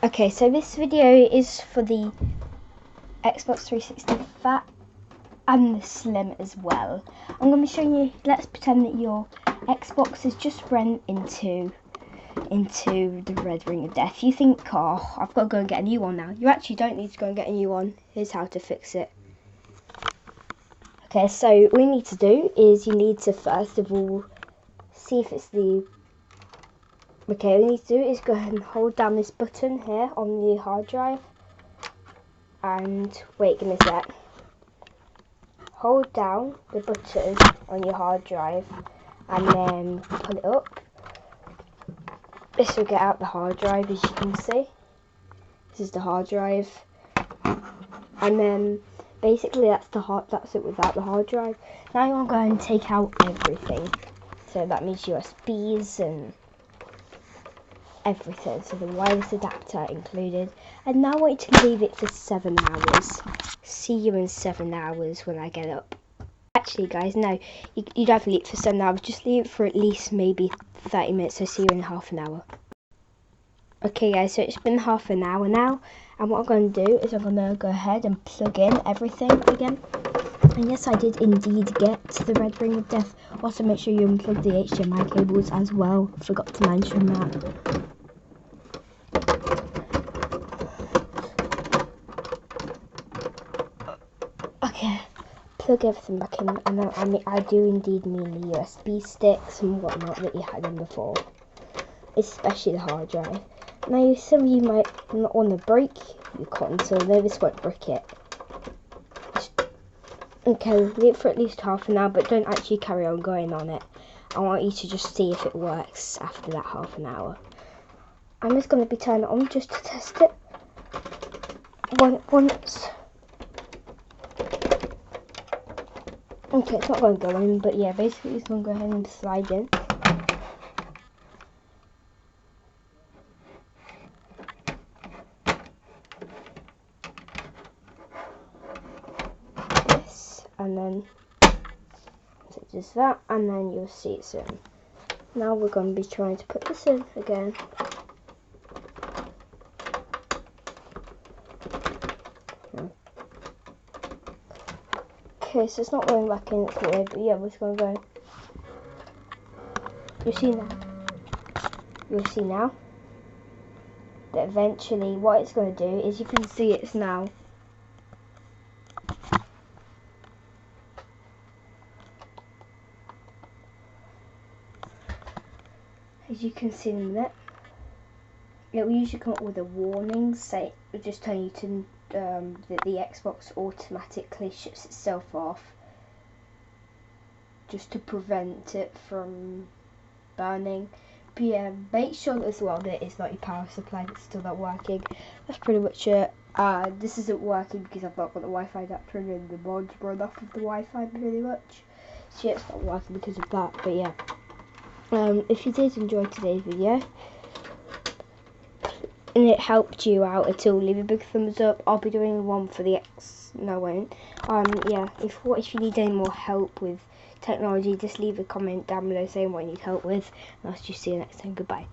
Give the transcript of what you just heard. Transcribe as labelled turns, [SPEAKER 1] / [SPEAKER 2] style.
[SPEAKER 1] Okay, so this video is for the Xbox 360 Fat and the Slim as well. I'm going to be showing you, let's pretend that your Xbox has just run into the red ring of death. You think, oh, I've got to go and get a new one now. You actually don't need to go and get a new one. Here's how to fix it. Okay, so all you need to do is you need to first of all see if it's the... Okay, all you need to do is go ahead and hold down this button here on the hard drive. And wait, give me a sec. Hold down the button on your hard drive and then pull it up. This will get out the hard drive, as you can see. This is the hard drive. And then basically that's it without the hard drive. Now you want to go and take out everything. So that means USBs and everything. So the wireless adapter included. And now I want you to leave it for 7 hours. See you in 7 hours when I get up. Actually guys, no, you don't have to leave it for 7 hours. Just leave it for at least maybe 30 minutes. So see you in half an hour. Okay guys, so it's been half an hour now. And what I'm going to do is I'm going to go ahead and plug in everything again. And yes, I did indeed get to the red ring of death. Also make sure you unplug the HDMI cables as well. Forgot to mention that. Okay, plug everything back in, and I do indeed mean the USB sticks and whatnot that you had in before, especially the hard drive. Now, some of you might not want to break your console, maybe this won't break it. Okay, leave it for at least half an hour, but don't actually carry on going on it. I want you to just see if it works after that half an hour. I'm just going to be turning it on just to test it. Once. Okay, it's not going to go in, but yeah, basically it's going to go ahead and slide in. Yes, and then so just that, and then you'll see it's in. Now we're going to be trying to put this in again. Okay, so it's not going back in, it's weird, but yeah, we're just going to go. You'll see now that eventually what it's going to do is, you can see it's now as you can see in a minute. It will usually come up with a warning, say it will just tell you to that the Xbox automatically shuts itself off just to prevent it from burning. But yeah, make sure as well that it's not your power supply that's still not working. That's pretty much it. This isn't working because I've not got the Wi-Fi adapter and the mod's run off of the Wi-Fi pretty much. So yeah, it's not working because of that. But yeah, if you did enjoy today's video and it helped you out at all, leave a big thumbs up. I'll be doing one for the no, I won't. Yeah, if you need any more help with technology, just leave a comment down below saying what you need help with, and I'll just see you next time. Goodbye.